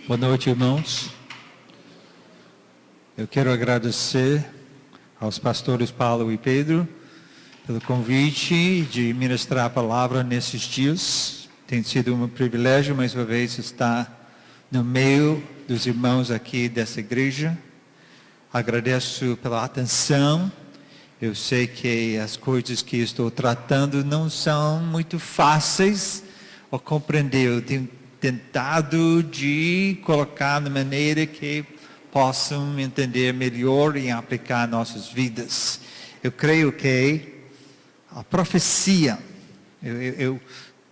Boa noite, irmãos. Eu quero agradecer aos pastores Paulo e Pedro pelo convite de ministrar a palavra nesses dias. Tem sido um privilégio, mais uma vez, estar no meio dos irmãos aqui dessa igreja. Agradeço pela atenção. Eu sei que as coisas que estou tratando não são muito fáceis a compreender. Eu tenho tentado de colocar de maneira que possam entender melhor e aplicar nossas vidas. Eu creio que a profecia, eu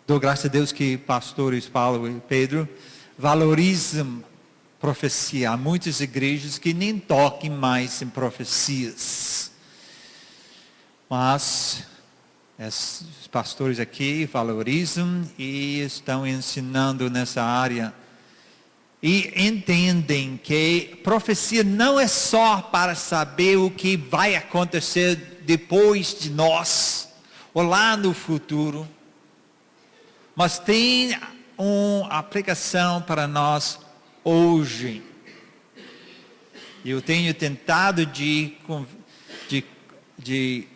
dou graças a Deus que pastores Paulo e Pedro valorizam profecia. Há muitas igrejas que nem tocam mais em profecias. Mas os pastores aqui valorizam e estão ensinando nessa área. E entendem que profecia não é só para saber o que vai acontecer depois de nós, ou lá no futuro. Mas tem uma aplicação para nós hoje. Eu tenho tentado de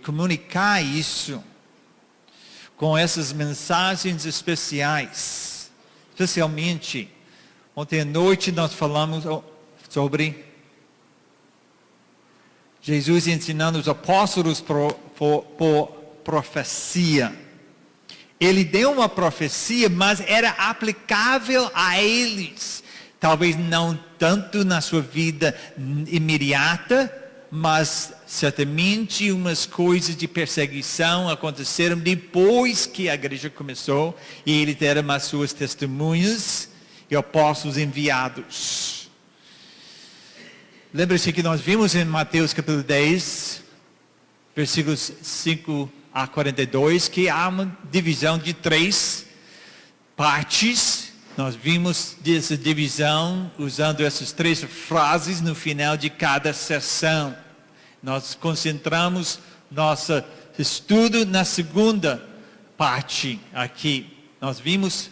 comunicar isso com essas mensagens especiais. Especialmente, ontem à noite nós falamos sobre Jesus ensinando os apóstolos por profecia. Ele deu uma profecia, mas era aplicável a eles. Talvez não tanto na sua vida imediata, mas certamente umas coisas de perseguição aconteceram depois que a igreja começou e ele deram as suas testemunhas e apóstolos enviados. Lembre-se que nós vimos em Mateus capítulo 10, versículos 5 a 42, que há uma divisão de 3 partes. Nós vimos dessa divisão usando essas 3 frases no final de cada sessão. Nós concentramos nosso estudo na segunda parte aqui. Nós vimos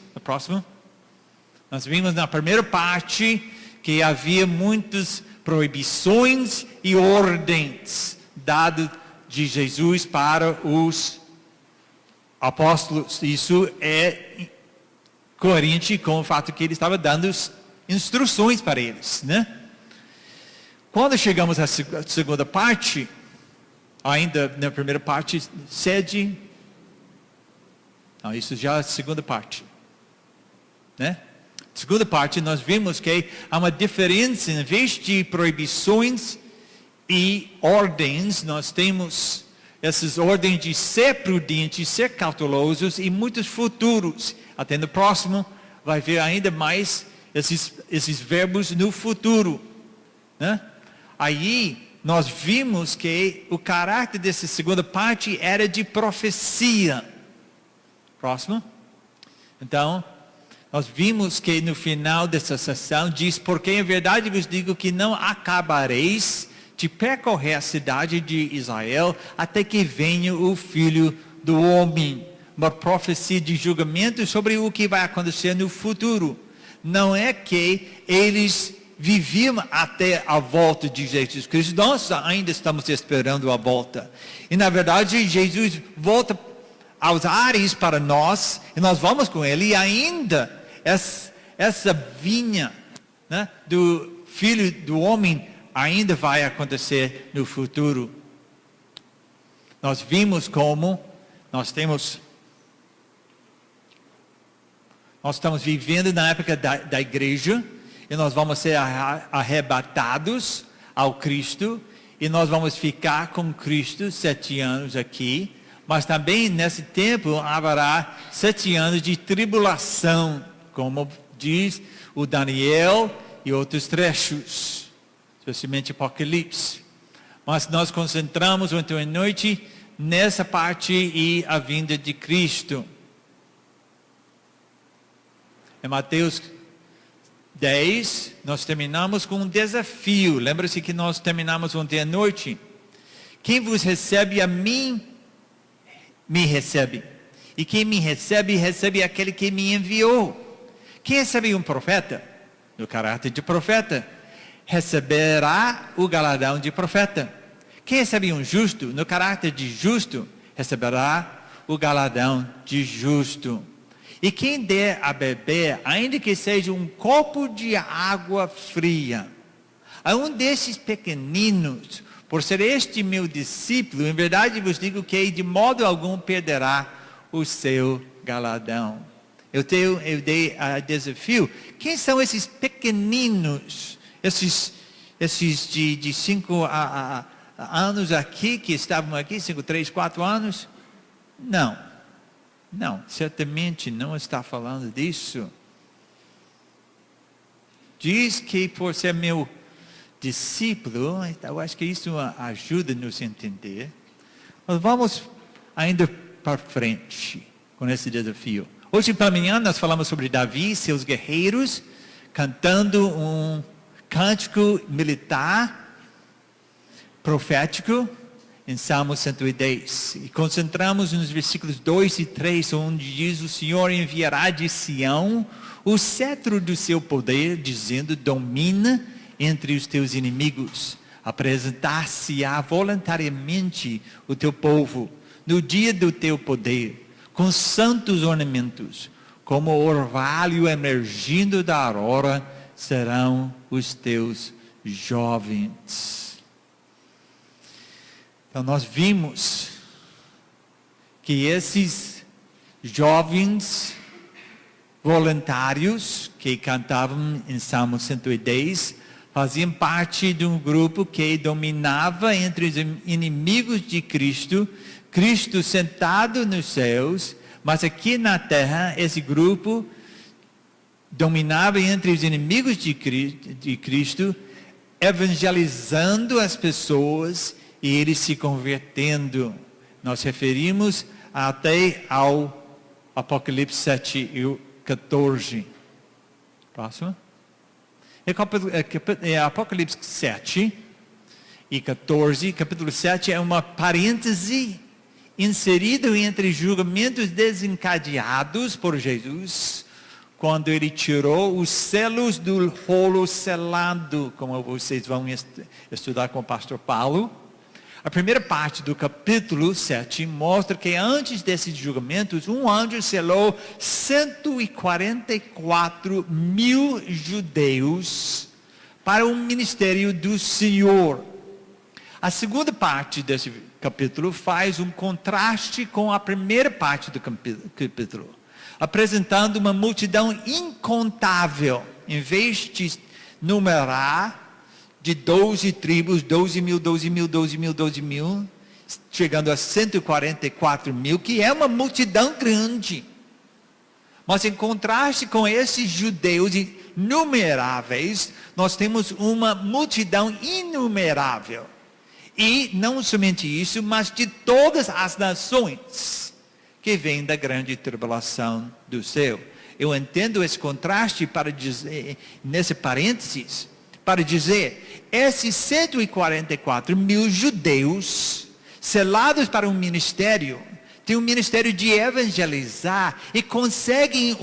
na primeira parte que havia muitas proibições e ordens dadas de Jesus para os apóstolos. Isso é coerente com o fato que ele estava dando instruções para eles, né? Quando chegamos à segunda parte, ainda na primeira parte, isso já é a segunda parte, né? Segunda parte, nós vimos que há uma diferença, em vez de proibições e ordens, nós temos essas ordens de ser prudentes, ser cautelosos e muitos futuros. Até no próximo, vai ver ainda mais esses verbos no futuro, né? Aí, nós vimos que o caráter dessa segunda parte era de profecia. Próximo. Então, nós vimos que no final dessa sessão diz: porque em verdade vos digo que não acabareis de percorrer a cidade de Israel até que venha o Filho do Homem. Uma profecia de julgamento sobre o que vai acontecer no futuro. Não é que eles viviam até a volta de Jesus Cristo. Nós ainda estamos esperando a volta. E na verdade Jesus volta aos ares para nós, e nós vamos com ele, e ainda essa vinha, né, do Filho do Homem ainda vai acontecer no futuro. Nós vimos como nós estamos vivendo na época da igreja, e nós vamos ser arrebatados ao Cristo, e nós vamos ficar com Cristo 7 anos aqui, mas também nesse tempo haverá 7 anos de tribulação, como diz o Daniel e outros trechos, especialmente Apocalipse. Mas nós concentramos ontem à noite nessa parte e a vinda de Cristo. Em Mateus 10, nós terminamos com um desafio. Lembra-se que nós terminamos ontem à noite? Quem vos recebe a mim, me recebe. E quem me recebe, recebe aquele que me enviou. Quem recebe um profeta? no caráter de profeta, receberá o galardão de profeta. Quem recebe um justo, no caráter de justo, receberá o galardão de justo. E quem der a beber, ainda que seja um copo de água fria, a um desses pequeninos, por ser este meu discípulo, em verdade vos digo que de modo algum perderá o seu galardão. Eu dei a desafio. Quem são esses pequeninos? Esses de 5 anos aqui, que estavam aqui, 5, 3, 4 anos? Não, certamente não está falando disso. Diz que por ser meu discípulo, eu acho que isso ajuda-nos a entender. Mas vamos ainda para frente com esse desafio. Hoje pela manhã nós falamos sobre Davi e seus guerreiros cantando um cântico militar profético em Salmo 110. E concentramos nos versículos 2 e 3, onde diz: o Senhor enviará de Sião o cetro do seu poder, dizendo: domina entre os teus inimigos. Apresentar-se-á voluntariamente o teu povo no dia do teu poder, com santos ornamentos, como o orvalho emergindo da aurora, serão os teus jovens. Então nós vimos que esses jovens voluntários que cantavam em Salmo 110 faziam parte de um grupo que dominava entre os inimigos de Cristo, Cristo sentado nos céus, mas aqui na terra esse grupo dominava entre os inimigos de Cristo, evangelizando as pessoas e eles se convertendo. Nós referimos até ao Apocalipse 7 e 14. Próximo. Apocalipse 7 e 14, capítulo 7 é uma parêntese inserido entre julgamentos desencadeados por Jesus, quando ele tirou os selos do rolo selado, como vocês vão estudar com o pastor Paulo. A primeira parte do capítulo 7 mostra que antes desses julgamentos, um anjo selou 144 mil judeus para o ministério do Senhor. A segunda parte desse capítulo faz um contraste com a primeira parte do capítulo, apresentando uma multidão incontável. Em vez de numerar de 12 tribos, 12 mil, chegando a 144 mil, que é uma multidão grande. Mas em contraste com esses judeus inumeráveis, nós temos uma multidão inumerável. E não somente isso, mas de todas as nações que vêm da grande tribulação do céu. Eu entendo esse contraste para dizer, nesse parênteses, para dizer, esses 144 mil judeus, selados para um ministério, têm um ministério de evangelizar e conseguem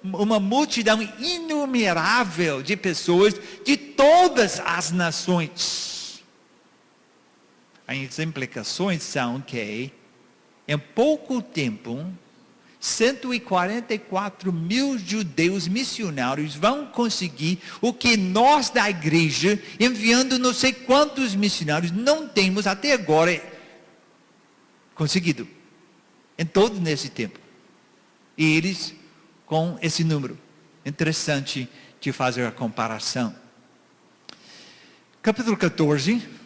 uma multidão inumerável de pessoas de todas as nações. As implicações são que, em pouco tempo, 144 mil judeus missionários vão conseguir o que nós da igreja, enviando não sei quantos missionários, não temos até agora conseguido. Em todo nesse tempo. E eles com esse número. Interessante de fazer a comparação. Capítulo 14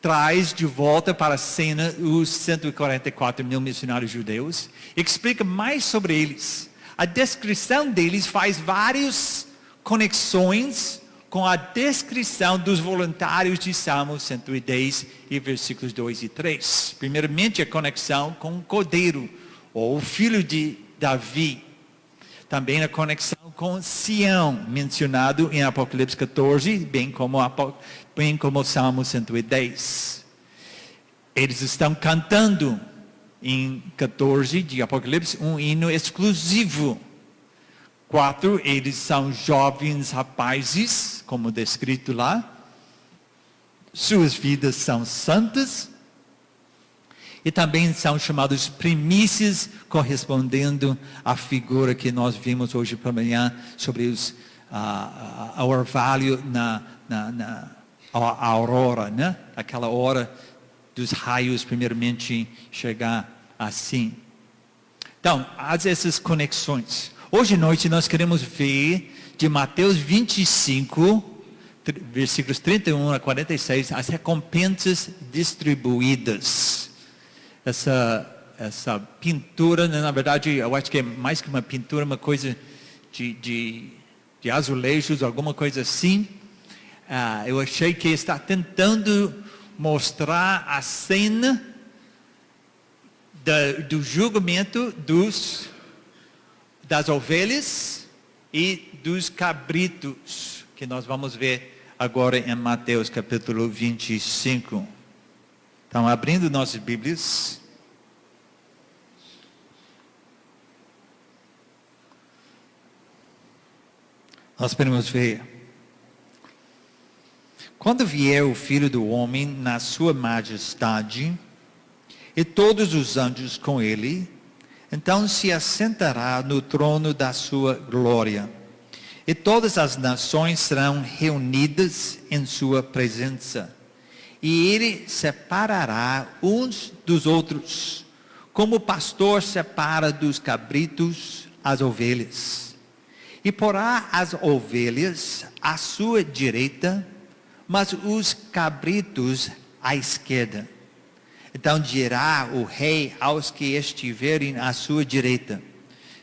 traz de volta para a cena os 144 mil missionários judeus, explica mais sobre eles. A descrição deles faz várias conexões com a descrição dos voluntários de Salmo 110 e versículos 2 e 3. Primeiramente, a conexão com o Cordeiro, ou o filho de Davi. Também a conexão com Sião, mencionado em Apocalipse 14, bem como o Salmo 110. Eles estão cantando em 14 de Apocalipse um hino exclusivo. 4, eles são jovens rapazes, como descrito lá. Suas vidas são santas. E também são chamados primícias, correspondendo à figura que nós vimos hoje pela manhã sobre o orvalho a aurora, né? Aquela hora dos raios primeiramente chegar assim. Então, há essas conexões. Hoje à noite nós queremos ver de Mateus 25, versículos 31 a 46, as recompensas distribuídas. Essa pintura, né, na verdade, eu acho que é mais que uma pintura, uma coisa de azulejos, alguma coisa assim. Eu achei que está tentando mostrar a cena do julgamento das ovelhas e dos cabritos, que nós vamos ver agora em Mateus capítulo 25. Então, abrindo nossas Bíblias. Nós podemos ver. Quando vier o Filho do Homem na sua majestade, e todos os anjos com ele, então se assentará no trono da sua glória. E todas as nações serão reunidas em sua presença. E ele separará uns dos outros, como o pastor separa dos cabritos as ovelhas. E porá as ovelhas à sua direita, mas os cabritos à esquerda. Então dirá o rei aos que estiverem à sua direita: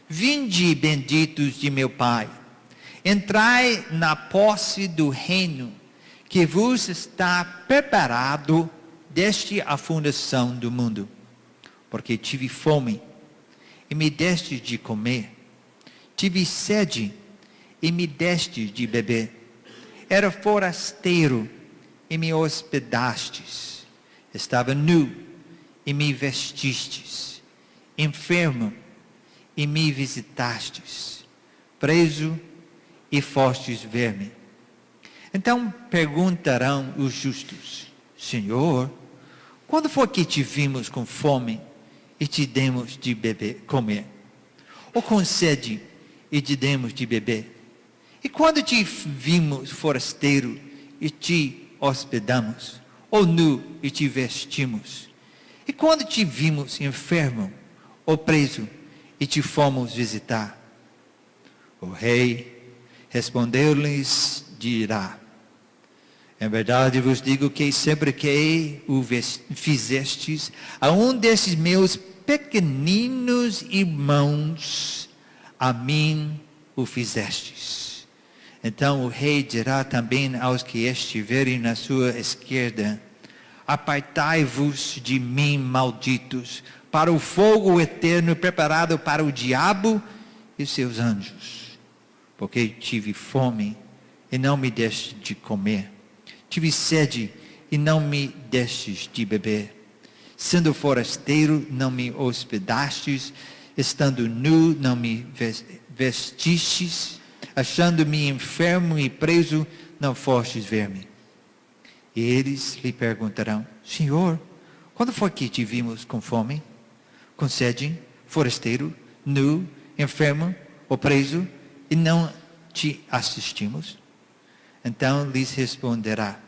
vinde, benditos de meu Pai, entrai na posse do reino que vos está preparado desde a fundação do mundo. Porque tive fome, e me deste de comer. Tive sede, e me deste de beber. Era forasteiro, e me hospedastes. Estava nu, e me vestistes. Enfermo, e me visitastes. Preso, e fostes ver-me. Então perguntarão os justos: Senhor, quando foi que te vimos com fome e te demos de comer? Ou com sede e te demos de beber? E quando te vimos forasteiro e te hospedamos? Ou nu e te vestimos? E quando te vimos enfermo ou preso e te fomos visitar? O rei respondeu-lhes, dirá: em verdade vos digo que sempre que o fizestes a um desses meus pequeninos irmãos, a mim o fizestes. Então o rei dirá também aos que estiverem na sua esquerda: apartai-vos de mim, malditos, para o fogo eterno preparado para o diabo e seus anjos. Porque tive fome e não me deste de comer. Tive sede e não me destes de beber. Sendo forasteiro, não me hospedastes. Estando nu, não me vestistes. Achando-me enfermo e preso, não fostes ver-me. E eles lhe perguntarão: Senhor, quando foi que te vimos com fome, com sede, forasteiro, nu, enfermo ou preso, e não te assistimos? Então lhes responderá: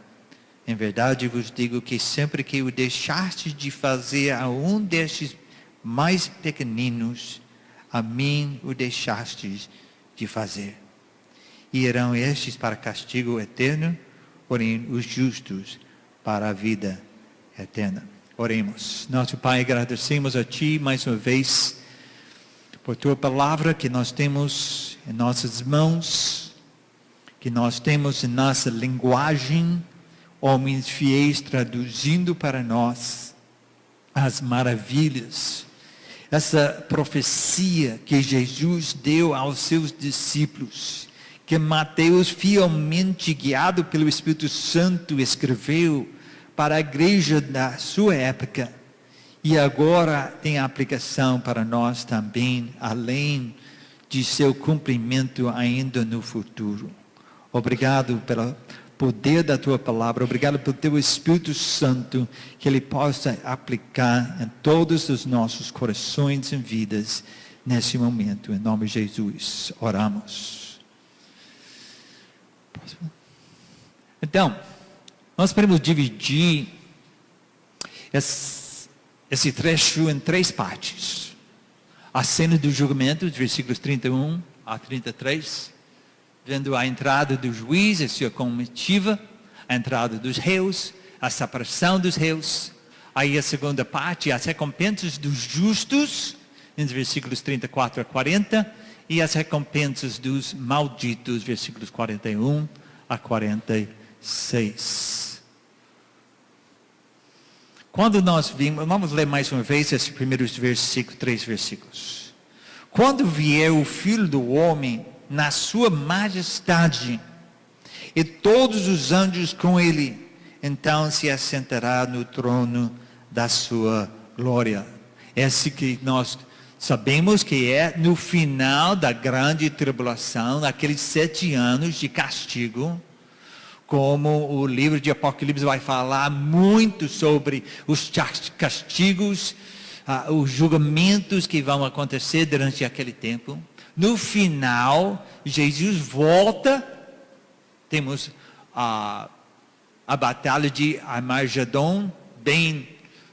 em verdade vos digo que sempre que o deixastes de fazer a um destes mais pequeninos, a mim o deixastes de fazer. E irão estes para castigo eterno, porém os justos para a vida eterna. Oremos. Nosso Pai, agradecemos a Ti mais uma vez por Tua palavra que nós temos em nossas mãos, que nós temos em nossa linguagem, homens fiéis traduzindo para nós as maravilhas, essa profecia que Jesus deu aos seus discípulos, que Mateus, fielmente guiado pelo Espírito Santo, escreveu para a igreja da sua época, e agora tem aplicação para nós também, além de seu cumprimento ainda no futuro. Obrigado pelo poder da tua palavra, obrigado pelo teu Espírito Santo, que ele possa aplicar em todos os nossos corações e vidas nesse momento. Em nome de Jesus, oramos. Então, nós podemos dividir esse trecho em 3 partes. A cena do julgamento, versículos 31 a 33, vendo a entrada do juiz e sua comitiva, a entrada dos réus, a separação dos réus. Aí a segunda parte, as recompensas dos justos, nos versículos 34 a 40, e as recompensas dos malditos, versículos 41 a 46. Quando nós vimos, vamos ler mais uma vez esses primeiros versículos, 3 versículos. Quando vier o Filho do Homem na sua majestade e todos os anjos com ele, então se assentará no trono da sua glória. Esse que nós sabemos que é no final da grande tribulação, aqueles 7 anos de castigo. Como o livro de Apocalipse vai falar muito sobre os castigos, os julgamentos que vão acontecer durante aquele tempo. No final, Jesus volta, temos a batalha de Armagedon, bem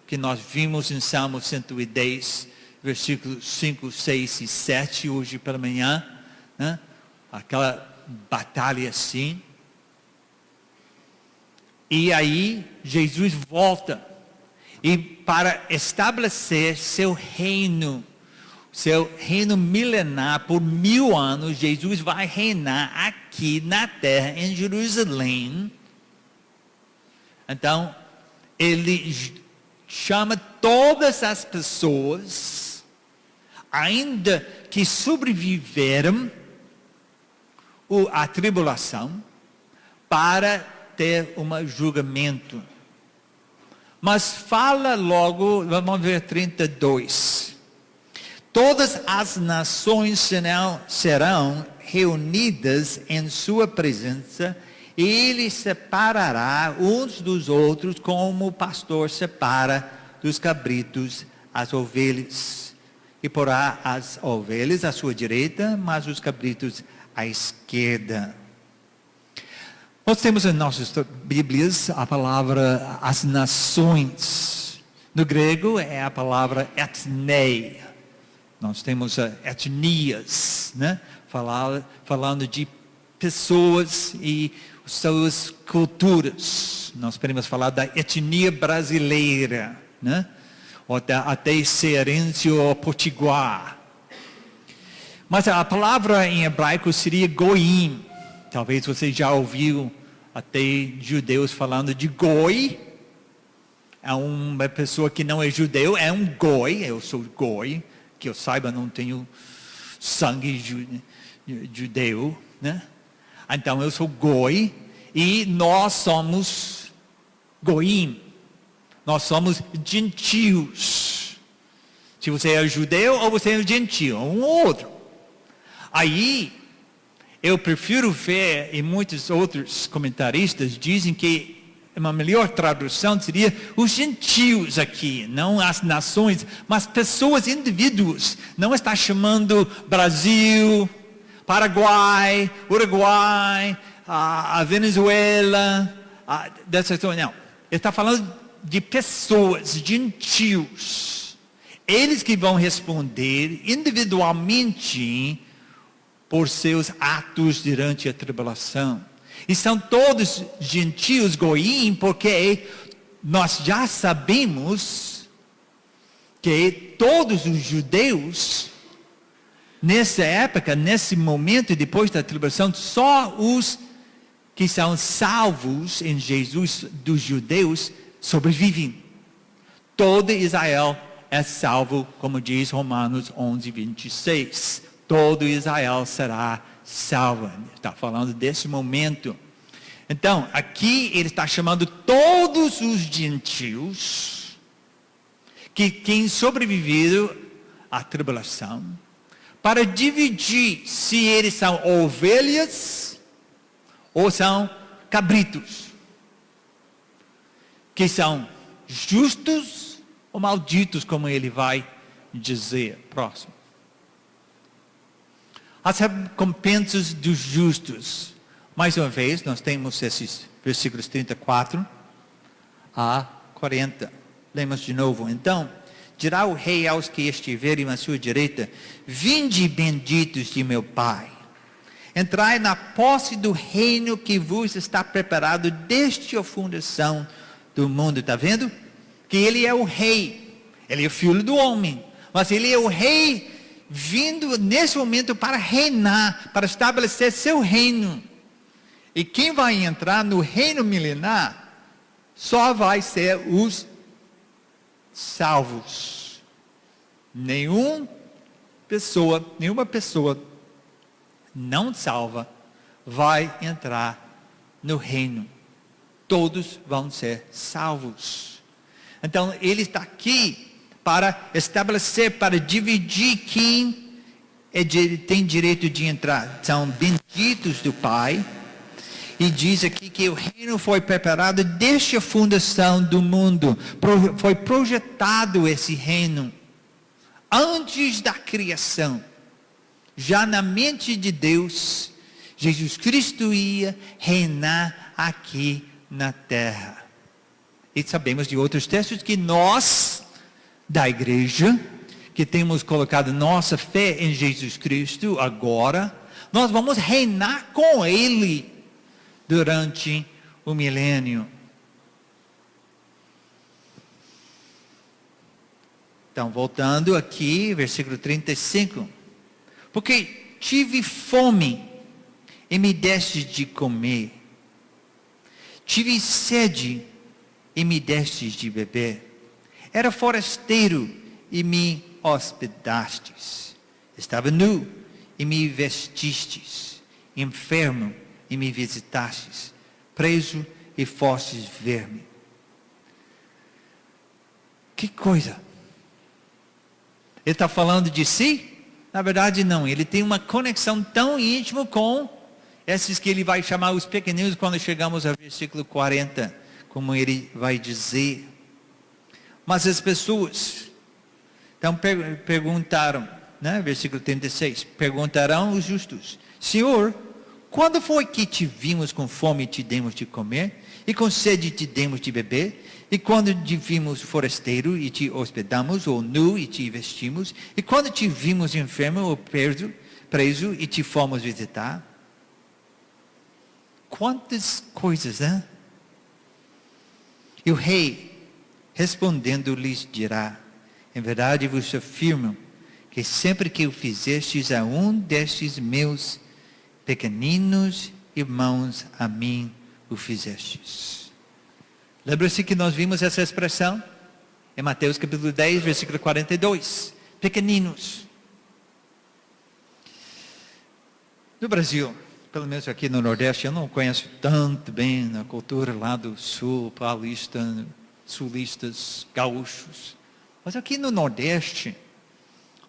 que nós vimos em Salmo 110, versículos 5, 6 e 7, hoje pela manhã, né? Aquela batalha assim. E aí, Jesus volta, e para estabelecer seu reino milenar por 1000 anos, Jesus vai reinar aqui na terra, em Jerusalém. Então, ele chama todas as pessoas, ainda que sobreviveram à tribulação, para ter um julgamento. Mas fala logo, vamos ver 32. Todas as nações serão reunidas em sua presença, e ele separará uns dos outros, como o pastor separa dos cabritos as ovelhas. E porá as ovelhas à sua direita, mas os cabritos à esquerda. Nós temos em nossas Bíblias a palavra as nações. No grego é a palavra etnei. Nós temos etnias, né? Falando de pessoas e suas culturas. Nós podemos falar da etnia brasileira, né? Ou até cearense ou potiguar. Mas a palavra em hebraico seria goim. Talvez você já ouviu até judeus falando de goi. É uma pessoa que não é judeu, é um goi. Eu sou goi, que eu saiba, não tenho sangue judeu, né? Então eu sou goi e nós somos goim. Nós somos gentios. Se você é judeu ou você é gentio, um ou outro. Aí eu prefiro ver, e muitos outros comentaristas dizem que uma melhor tradução seria os gentios aqui, não as nações, mas pessoas, indivíduos. Não está chamando Brasil, Paraguai, Uruguai, a Venezuela, não. Ele está falando de pessoas, gentios. Eles que vão responder individualmente por seus atos durante a tribulação. E são todos gentios goim, porque nós já sabemos que todos os judeus, nessa época, nesse momento, depois da tribulação, só os que são salvos em Jesus, dos judeus, sobrevivem. Todo Israel é salvo, como diz Romanos 11, 26. Todo Israel será salvo. Está falando desse momento. Então, aqui ele está chamando todos os gentios, quem sobreviveram à tribulação, para dividir se eles são ovelhas ou são cabritos, que são justos ou malditos, como ele vai dizer próximo. As recompensas dos justos. Mais uma vez, nós temos esses versículos 34 a 40. Lemos de novo. Então, dirá o rei aos que estiverem à sua direita: vinde, benditos de meu Pai, entrai na posse do reino que vos está preparado desde a fundação do mundo. Está vendo? Que ele é o rei, ele é o filho do homem, mas ele é o rei vindo nesse momento para reinar, para estabelecer seu reino. E quem vai entrar no reino milenar só vai ser os salvos. Nenhuma pessoa não salva vai entrar no reino. Todos vão ser salvos. Então ele está aqui para estabelecer, para dividir quem tem direito de entrar. São benditos do Pai. E diz aqui que o reino foi preparado desde a fundação do mundo. Foi projetado esse reino antes da criação. Já na mente de Deus, Jesus Cristo ia reinar aqui na terra. E sabemos de outros textos que nós, da igreja, que temos colocado nossa fé em Jesus Cristo agora, nós vamos reinar com Ele durante o milênio. Então, voltando aqui, versículo 35. Porque tive fome e me deste de comer. Tive sede e me destes de beber. Era forasteiro e me hospedastes. Estava nu e me vestistes. Enfermo e me visitastes, preso e fostes ver-me. Que coisa! Ele está falando de si? Na verdade não, ele tem uma conexão tão íntima com esses que ele vai chamar os pequeninos quando chegamos ao versículo 40, como ele vai dizer. Mas as pessoas, então perguntaram, né? Versículo 36, perguntarão os justos: Senhor, quando foi que te vimos com fome e te demos de comer? E com sede te demos de beber? E quando te vimos forasteiro e te hospedamos? Ou nu e te vestimos? E quando te vimos enfermo ou preso e te fomos visitar? Quantas coisas, né? E o rei, respondendo, lhes dirá: em verdade vos afirmo, que sempre que o fizestes a um destes meus pequeninos irmãos, a mim o fizestes. Lembra-se que nós vimos essa expressão em Mateus capítulo 10, versículo 42. Pequeninos. No Brasil, pelo menos aqui no Nordeste, eu não conheço tanto bem a cultura lá do Sul, paulista, sulistas, gaúchos. Mas aqui no Nordeste,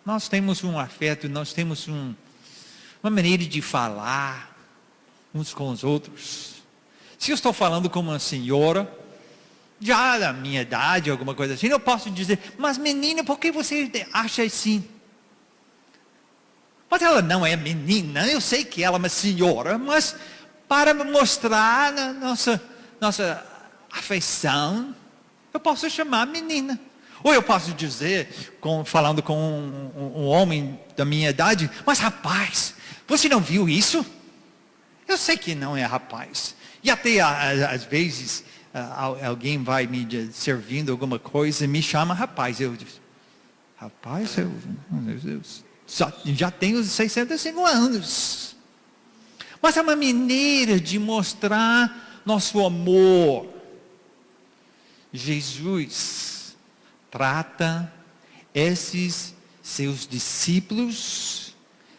nós temos um afeto, nós temos uma maneira de falar uns com os outros. Se eu estou falando com uma senhora, já da minha idade, alguma coisa assim, eu posso dizer: mas menina, por que você acha assim? Mas ela não é menina, eu sei que ela é uma senhora, mas para mostrar a nossa afeição, eu posso chamar menina. Ou eu posso dizer, falando com um homem da minha idade: mas rapaz, você não viu isso? Eu sei que não é rapaz. E até às vezes alguém vai me servindo alguma coisa e me chama rapaz. Eu digo: rapaz, eu já tenho 65 anos. Mas é uma maneira de mostrar nosso amor. Jesus trata esses seus discípulos,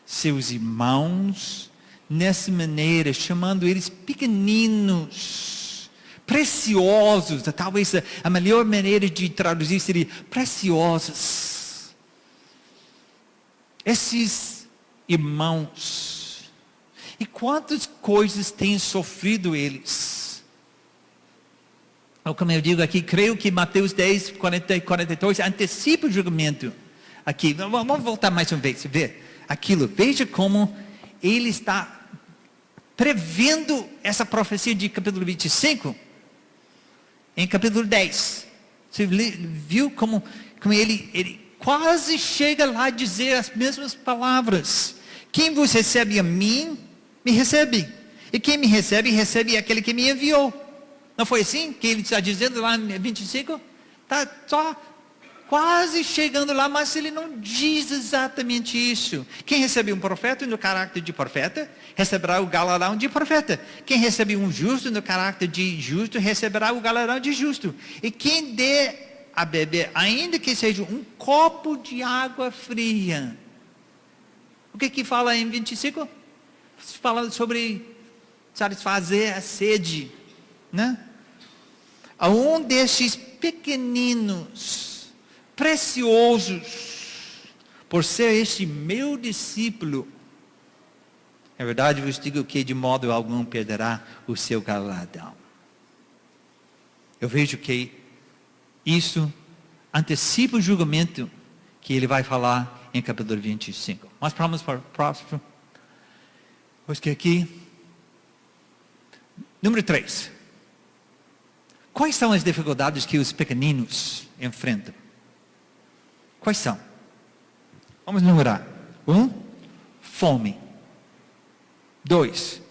seus irmãos, nessa maneira, chamando eles pequeninos, preciosos. Talvez a melhor maneira de traduzir seria preciosos. Esses irmãos. E quantas coisas têm sofrido eles? Como eu digo aqui, creio que Mateus 10, 40 e 42 antecipa o julgamento. Aqui, vamos voltar mais uma vez, ver aquilo. Veja como ele está prevendo essa profecia de capítulo 25, em capítulo 10. Você viu como ele quase chega lá a dizer as mesmas palavras. Quem vos recebe a mim, me recebe. E quem me recebe, recebe aquele que me enviou. Não foi assim que ele está dizendo lá em 25? Está só quase chegando lá, mas ele não diz exatamente isso. Quem recebe um profeta no caráter de profeta, receberá o galardão de profeta. Quem recebe um justo no caráter de justo, receberá o galardão de justo. E quem der a beber, ainda que seja um copo de água fria. O que fala em 25? Fala sobre satisfazer a sede, né? A um destes pequeninos, preciosos, por ser este meu discípulo, é verdade vos digo que de modo algum perderá o seu galardão. Eu vejo que isso antecipa o julgamento que ele vai falar em capítulo 25. Mas vamos para o próximo. Porque aqui, número 3. Quais são as dificuldades que os pequeninos enfrentam? Quais são? Vamos numerar. 1, fome. 2,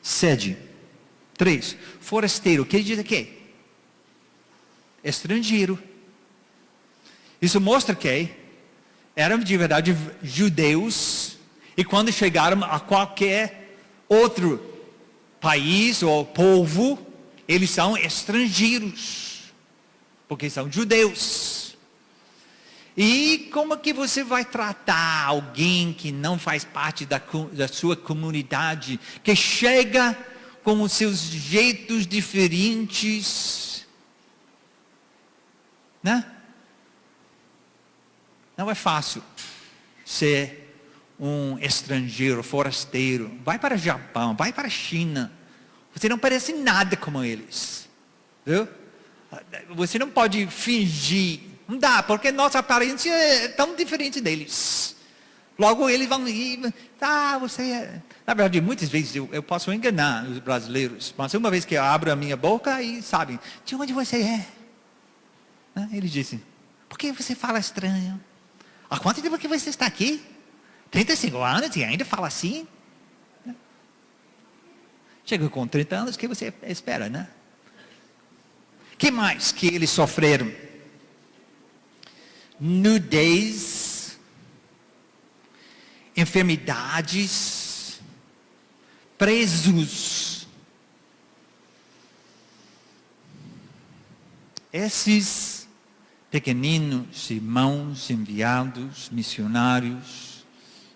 sede. 3, forasteiro. O que diz aqui? Estrangeiro. Isso mostra que eram de verdade judeus, e quando chegaram a qualquer outro país ou povo, eles são estrangeiros, porque são judeus. E como que você vai tratar alguém que não faz parte da sua comunidade, que chega com os seus jeitos diferentes, né? Não é fácil ser um estrangeiro, forasteiro. Vai para o Japão, vai para a China. Você não parece nada como eles. Viu? Você não pode fingir. Não dá, porque nossa aparência é tão diferente deles. Logo eles vão ir. Você é. Na verdade, muitas vezes eu posso enganar os brasileiros. Mas uma vez que eu abro a minha boca, aí sabem. De onde você é? Eles dizem. Por que você fala estranho? Há quanto tempo que você está aqui? 35 anos e ainda fala assim? Chega com 30 anos, o que você espera, né? O que mais que eles sofreram? Nudez, enfermidades, presos. Esses pequeninos irmãos enviados, missionários,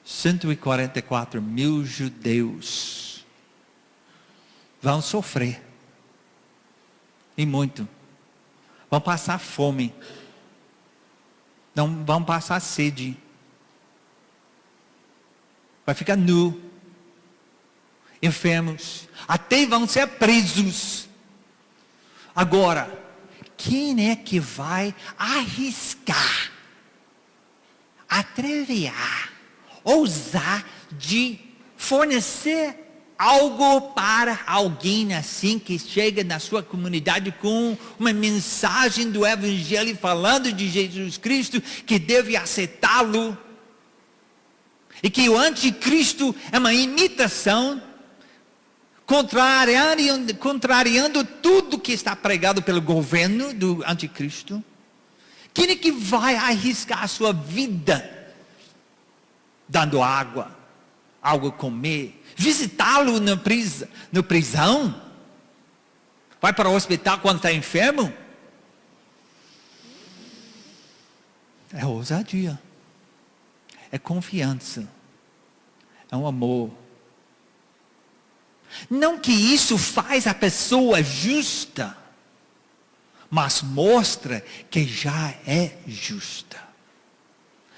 144 mil judeus, vão sofrer, e muito, vão passar fome, não vão passar sede, vai ficar nu, enfermos, até vão ser presos. Agora, quem é que vai arriscar, atrever, ousar de fornecer algo para alguém assim que chega na sua comunidade com uma mensagem do Evangelho falando de Jesus Cristo, que deve aceitá-lo, e que o anticristo é uma imitação, contrariando tudo que está pregado pelo governo do anticristo? Quem é que vai arriscar a sua vida dando água, algo a comer, visitá-lo na prisão? Vai para o hospital quando está enfermo? É ousadia, é confiança, é um amor. Não que isso faz a pessoa justa, mas mostra que já é justa.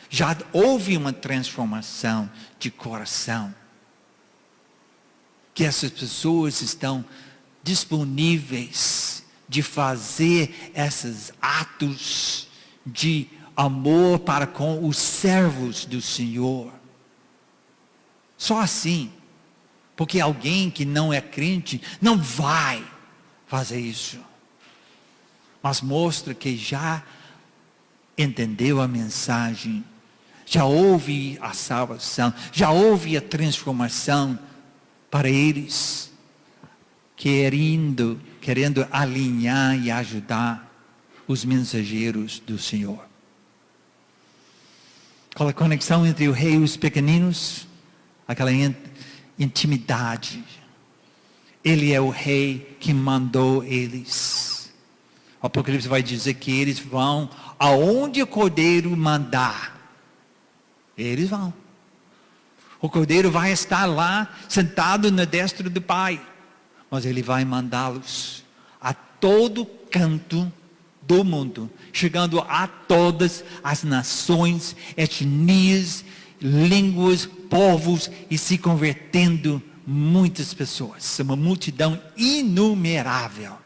Já houve uma transformação de coração. Que essas pessoas estão disponíveis de fazer esses atos de amor para com os servos do Senhor. Só assim. Porque alguém que não é crente não vai fazer isso. Mas mostra que já entendeu a mensagem. Já houve a salvação. Já houve a transformação para eles. Querendo alinhar e ajudar os mensageiros do Senhor. Qual a conexão entre o rei e os pequeninos? Aquela intimidade. Ele é o rei que mandou eles. O Apocalipse vai dizer que eles vão aonde o cordeiro mandar. Eles vão. O cordeiro vai estar lá, sentado na destra do Pai. Mas ele vai mandá-los a todo canto do mundo, chegando a todas as nações, etnias, línguas, povos, e se convertendo muitas pessoas. Uma multidão inumerável.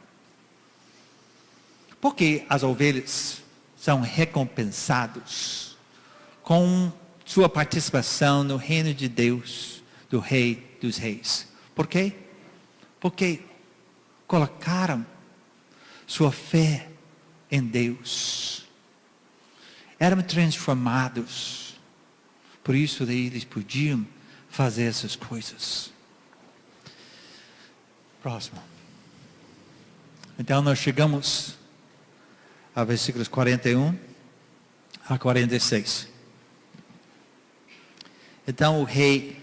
Porque as ovelhas são recompensadas com sua participação no reino de Deus, do Rei dos Reis. Por quê? Porque colocaram sua fé em Deus. Eram transformados. Por isso eles podiam fazer essas coisas. Próximo. Então nós chegamos a versículos 41 a 46. Então o rei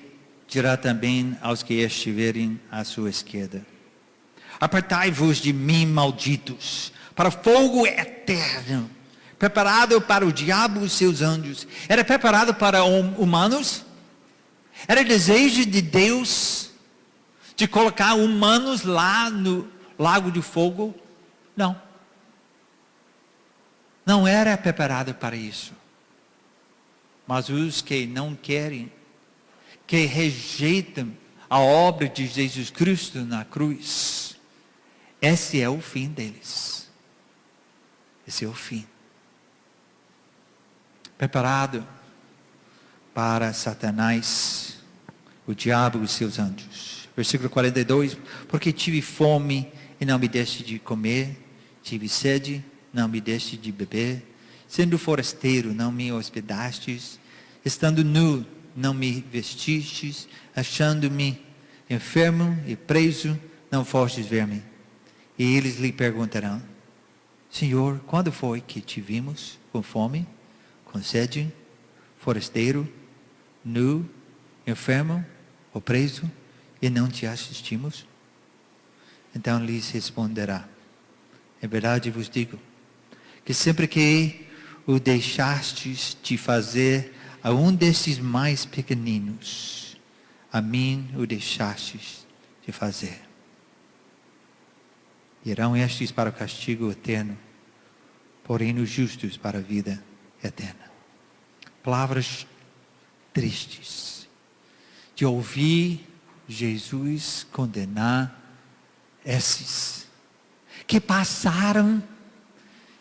dirá também aos que estiverem à sua esquerda: apartai-vos de mim, malditos, para o fogo eterno, preparado para o diabo e seus anjos. Era preparado para humanos? Era desejo de Deus de colocar humanos lá no lago de fogo? Não. Não era preparado para isso. Mas os que não querem, que rejeitam a obra de Jesus Cristo na cruz, esse é o fim deles. Esse é o fim. Preparado para Satanás, o diabo e seus anjos. Versículo 42, porque tive fome e não me deste de comer, tive sede, não me deste de beber, sendo forasteiro, não me hospedastes, estando nu, não me vestistes, achando-me enfermo e preso, não fostes ver-me. E eles lhe perguntarão: Senhor, quando foi que te vimos com fome, com sede, forasteiro, nu, enfermo ou preso, e não te assistimos? Então lhes responderá: em verdade vos digo, que sempre que o deixastes de fazer a um desses mais pequeninos, a mim o deixastes de fazer. Irão estes para o castigo eterno, porém os justos para a vida eterna. Palavras tristes de ouvir Jesus condenar esses que passaram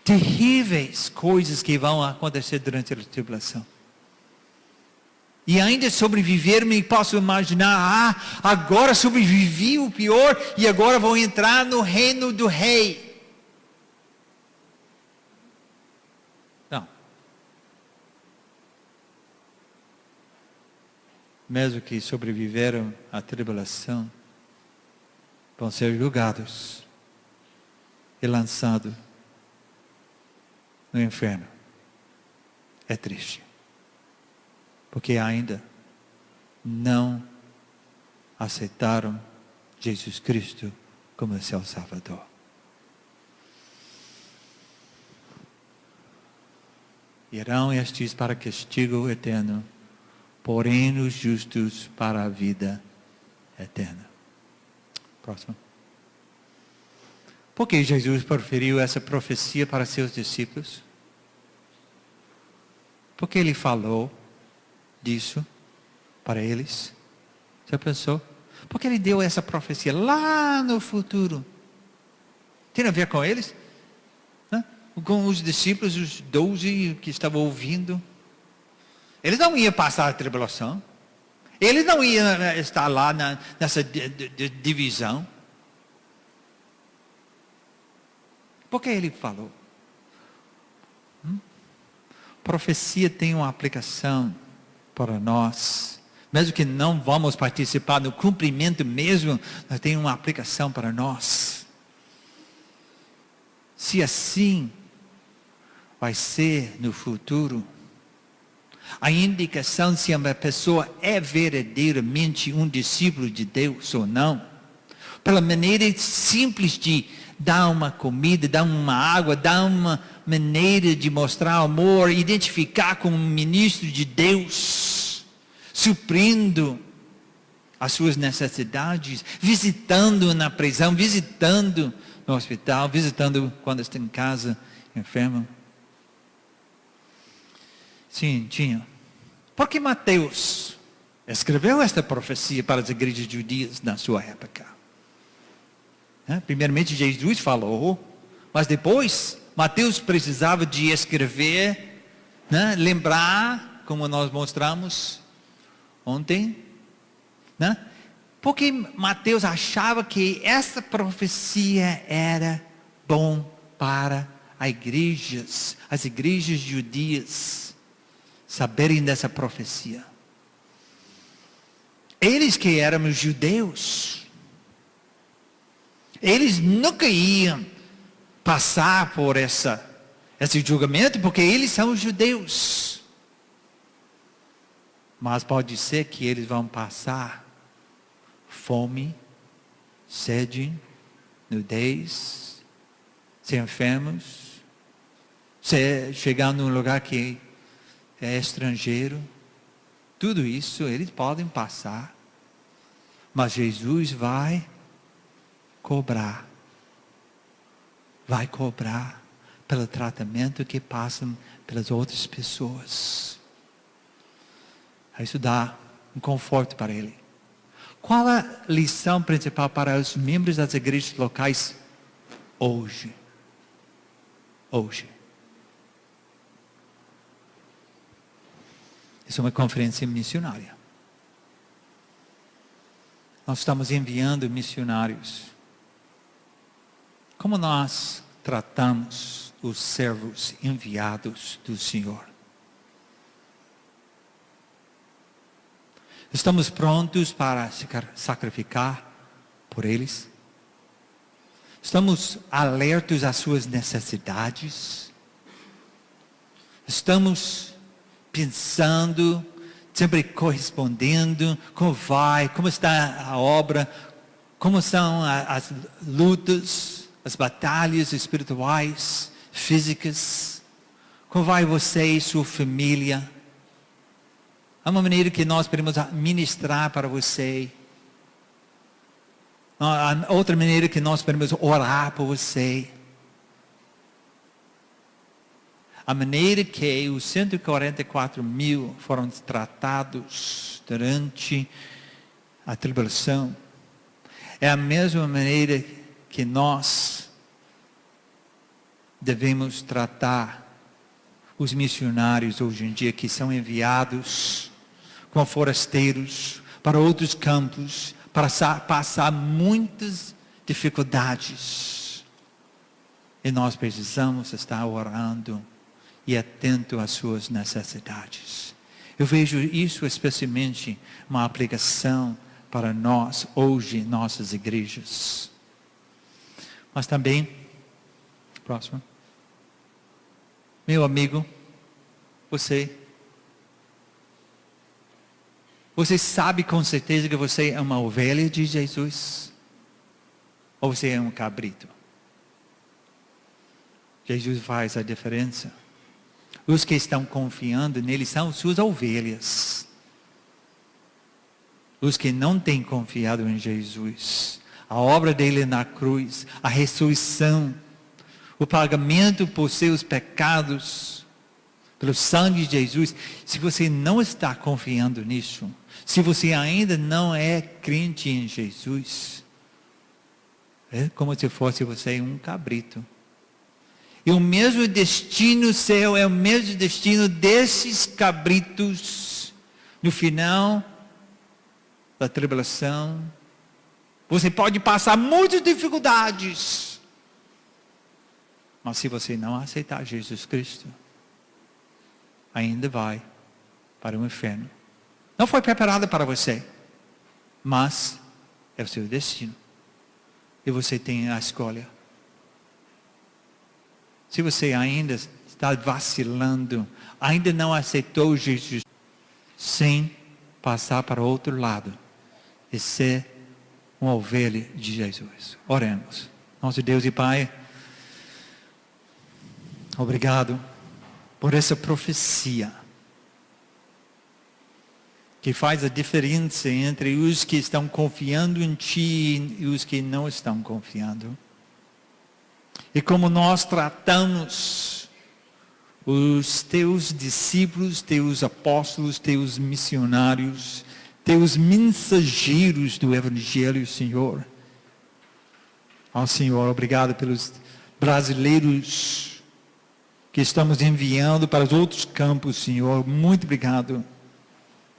terríveis coisas que vão acontecer durante a tribulação. E ainda sobreviveram, e posso imaginar, agora sobrevivi o pior, e agora vou entrar no reino do rei. Não. Mesmo que sobreviveram à tribulação, vão ser julgados e lançados no inferno. É triste. Porque ainda não aceitaram Jesus Cristo como seu Salvador. Irão estes para castigo eterno, porém os justos para a vida eterna. Próximo. Por que Jesus proferiu essa profecia para seus discípulos? Porque ele falou disso para eles. Já pensou? Porque ele deu essa profecia lá no futuro. Tem a ver com eles? Né? Com os discípulos, os 12 que estavam ouvindo. Eles não iam passar a tribulação. Eles não iam estar lá nessa divisão. Porque ele falou. Profecia tem uma aplicação para nós. Mesmo que não vamos participar no cumprimento mesmo, mas tem uma aplicação para nós. Se assim vai ser no futuro, a indicação se uma pessoa é verdadeiramente um discípulo de Deus ou não, pela maneira simples de dar uma comida, dar uma água, dar uma maneira de mostrar amor, identificar como um ministro de Deus, suprindo as suas necessidades, visitando na prisão, visitando no hospital, visitando quando está em casa, enfermo. Sim, tinha. Porque Mateus escreveu esta profecia para as igrejas judias na sua época. Primeiramente Jesus falou, mas depois Mateus precisava de escrever, lembrar, como nós mostramos ontem, porque Mateus achava que essa profecia era bom para as igrejas judias, saberem dessa profecia. Eles que eram judeus, eles nunca iam passar por esse julgamento, porque eles são judeus. Mas pode ser que eles vão passar fome, sede, nudez, ser enfermos, chegar num lugar que é estrangeiro. Tudo isso eles podem passar. Mas Jesus vai cobrar pelo tratamento que passam pelas outras pessoas. Isso dá um conforto para ele. Qual a lição principal para os membros das igrejas locais hoje? Isso é uma conferência missionária. Nós estamos enviando missionários. Como nós tratamos os servos enviados do Senhor? Estamos prontos para sacrificar por eles? Estamos alertos às suas necessidades? Estamos pensando, sempre correspondendo, como está a obra, como são as lutas, as batalhas espirituais, físicas, como vai você e sua família? Há uma maneira que nós podemos ministrar para você. Há outra maneira que nós podemos orar por você. A maneira que os 144 mil foram tratados durante a tribulação é a mesma maneira que nós devemos tratar os missionários hoje em dia que são enviados como forasteiros para outros campos, para passar muitas dificuldades. E nós precisamos estar orando e atento às suas necessidades. Eu vejo isso especialmente uma aplicação para nós hoje em nossas igrejas. Mas também, próximo. Meu amigo, você sabe com certeza que você é uma ovelha de Jesus? Ou você é um cabrito? Jesus faz a diferença. Os que estão confiando nele são suas ovelhas. Os que não têm confiado em Jesus, a obra dele na cruz, a ressurreição, o pagamento por seus pecados, pelo sangue de Jesus. Se você não está confiando nisso, se você ainda não é crente em Jesus, é como se fosse você um cabrito. E o mesmo destino seu é o mesmo destino desses cabritos no final da tribulação. Você pode passar muitas dificuldades, mas se você não aceitar Jesus Cristo, ainda vai para o inferno. Não foi preparado para você, mas é o seu destino. E você tem a escolha. Se você ainda está vacilando, ainda não aceitou Jesus, sem passar para o outro lado e ser uma ovelha de Jesus. Oremos. Nosso Deus e Pai, obrigado por essa profecia que faz a diferença entre os que estão confiando em Ti e os que não estão confiando. E como nós tratamos os Teus discípulos, Teus apóstolos, Teus missionários, Teus mensageiros do Evangelho, Senhor. Ó Senhor, obrigado pelos brasileiros que estamos enviando para os outros campos, Senhor. Muito obrigado.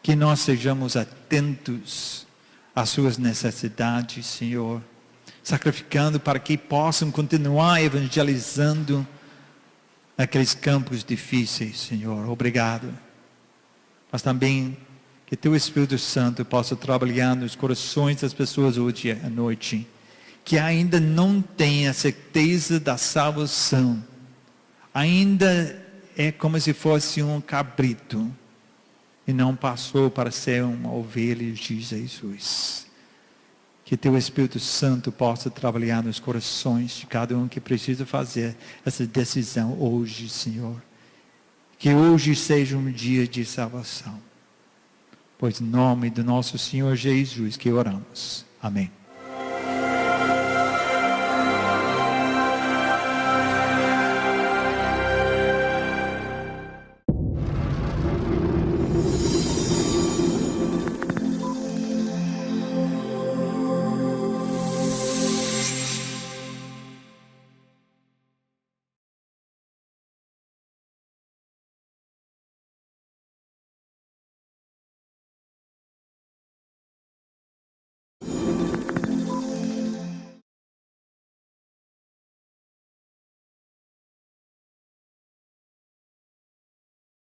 Que nós sejamos atentos às suas necessidades, Senhor. Sacrificando para que possam continuar evangelizando naqueles campos difíceis, Senhor. Obrigado. Mas também que Teu Espírito Santo possa trabalhar nos corações das pessoas hoje à noite, que ainda não têm a certeza da salvação. Ainda é como se fosse um cabrito e não passou para ser uma ovelha de Jesus. Que Teu Espírito Santo possa trabalhar nos corações de cada um que precisa fazer essa decisão hoje, Senhor. Que hoje seja um dia de salvação. Pois em nome do nosso Senhor Jesus que oramos. Amém.